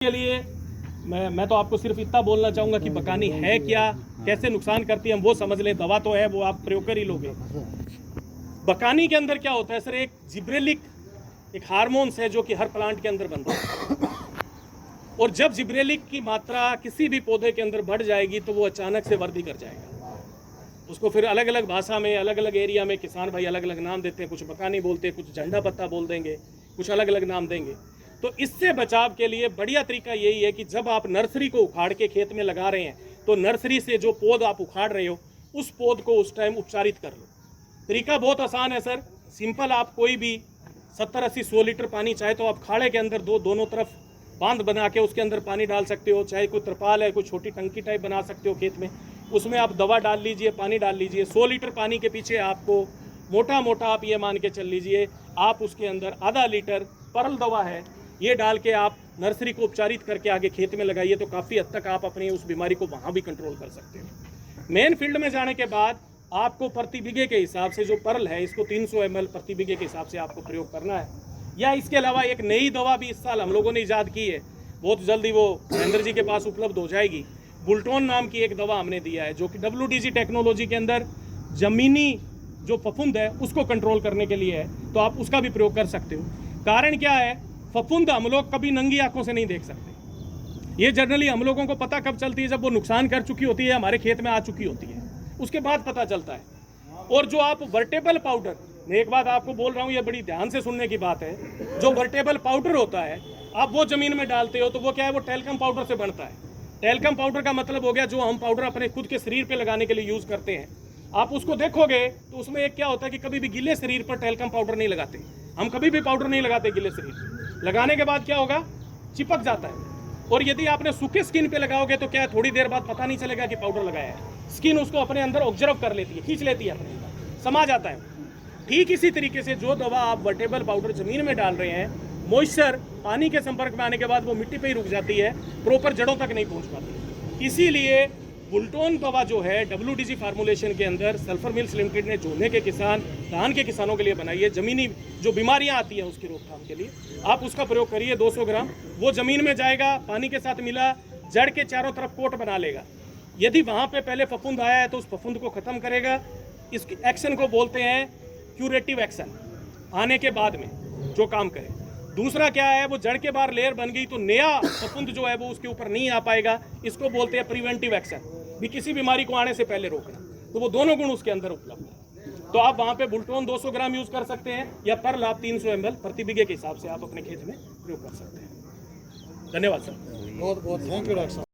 के लिए मैं तो आपको सिर्फ इतना बोलना चाहूँगा कि बकानी है क्या, कैसे नुकसान करती है हम वो समझ लें। दवा तो है, वो आप प्रयोग कर ही लोगे। बकानी के अंदर क्या होता है सर, एक जिब्रेलिक एक हार्मोन्स है जो कि हर प्लांट के अंदर बनता है, और जब जिब्रेलिक की मात्रा किसी भी पौधे के अंदर बढ़ जाएगी तो वो अचानक से वृद्धि कर जाएगा। उसको फिर अलग अलग भाषा में अलग अलग एरिया में किसान भाई अलग अलग नाम देते हैं, कुछ बकानी बोलते हैं, कुछ झंडा पत्ता बोल देंगे, कुछ अलग अलग नाम देंगे। तो इससे बचाव के लिए बढ़िया तरीका यही है कि जब आप नर्सरी को उखाड़ के खेत में लगा रहे हैं तो नर्सरी से जो पौध आप उखाड़ रहे हो उस पौध को उस टाइम उपचारित कर लो। तरीका बहुत आसान है सर, सिंपल। आप कोई भी 70-80-100 लीटर पानी चाहे तो आप खाड़े के अंदर दोनों तरफ बांध बना के उसके अंदर पानी डाल सकते हो, चाहे कोई त्रिपाल है, कोई छोटी टंकी टाइप बना सकते हो खेत में, उसमें आप दवा डाल लीजिए, पानी डाल लीजिए। 100 लीटर पानी के पीछे आपको मोटा मोटा आप ये मान के चल लीजिए आप उसके अंदर आधा लीटर परल दवा है ये डाल के आप नर्सरी को उपचारित करके आगे खेत में लगाइए तो काफ़ी हद तक आप अपनी उस बीमारी को वहाँ भी कंट्रोल कर सकते हो। मेन फील्ड में जाने के बाद आपको प्रति बीघे के हिसाब से जो परल है इसको 300 ml प्रति बीघे के हिसाब से आपको प्रयोग करना है। या इसके अलावा एक नई दवा भी इस साल हम लोगों ने ईजाद की है, बहुत जल्दी वो महेंद्र जी के पास उपलब्ध हो जाएगी। बुल्टोन नाम की एक दवा हमने दिया है जो कि WDG टेक्नोलॉजी के अंदर ज़मीनी जो फफूंद है उसको कंट्रोल करने के लिए है, तो आप उसका भी प्रयोग कर सकते हो। कारण क्या है, फफूंद हम लोग कभी नंगी आंखों से नहीं देख सकते। ये जनरली हम लोगों को पता कब चलती है, जब वो नुकसान कर चुकी होती है, हमारे खेत में आ चुकी होती है, उसके बाद पता चलता है। और जो आप वर्टेबल पाउडर, मैं एक बात आपको बोल रहा हूँ, ये बड़ी ध्यान से सुनने की बात है, जो वर्टेबल पाउडर होता है आप वो जमीन में डालते हो तो वो क्या है, वो टेल्कम पाउडर से बनता है। टेल्कम पाउडर का मतलब हो गया जो हम पाउडर अपने खुद के शरीर पे लगाने के लिए यूज करते हैं। आप उसको देखोगे तो उसमें एक क्या होता है कि कभी भी गीले शरीर पर टेल्कम पाउडर नहीं लगाते, हम कभी भी पाउडर नहीं लगाते गीले शरीर। लगाने के बाद क्या होगा, चिपक जाता है। और यदि आपने सूखे स्किन पे लगाओगे तो क्या है, थोड़ी देर बाद पता नहीं चलेगा कि पाउडर लगाया है। स्किन उसको अपने अंदर ऑब्जर्व कर लेती है, खींच लेती है, अपने अंदर समा जाता है। ठीक इसी तरीके से जो दवा आप वर्टेबल पाउडर जमीन में डाल रहे हैं, मॉइस्चर पानी के संपर्क में आने के बाद वो मिट्टी पे ही रुक जाती है, प्रॉपर जड़ों तक नहीं पहुंच पाती। इसीलिए बुल्टोन दवा जो है WDG फार्मूलेशन के अंदर सल्फर मिल्स लिमिटेड ने जोने के किसान, धान के किसानों के लिए बनाई है। ज़मीनी जो बीमारियां आती हैं उसकी रोकथाम के लिए आप उसका प्रयोग करिए। 200 ग्राम वो ज़मीन में जाएगा, पानी के साथ मिला, जड़ के चारों तरफ कोट बना लेगा। यदि वहाँ पे पहले फफूंद आया है तो उस फफूंद को ख़त्म करेगा। इस एक्शन को बोलते हैं क्यूरेटिव एक्शन, आने के बाद में जो काम करे। दूसरा क्या है, वो जड़ के बाहर लेयर बन गई तो नया फफूंद जो है वो उसके ऊपर नहीं आ पाएगा, इसको बोलते हैं प्रिवेंटिव एक्शन, भी किसी बीमारी को आने से पहले रोकना। तो वो दोनों गुण उसके अंदर उपलब्ध है। तो आप वहाँ पे बुल्टोन 200 ग्राम यूज कर सकते हैं या परल आप 300 ml प्रति बीघे के हिसाब से आप अपने खेत में प्रयोग कर सकते हैं। धन्यवाद सर। बहुत बहुत थैंक यू डॉक्टर साहब।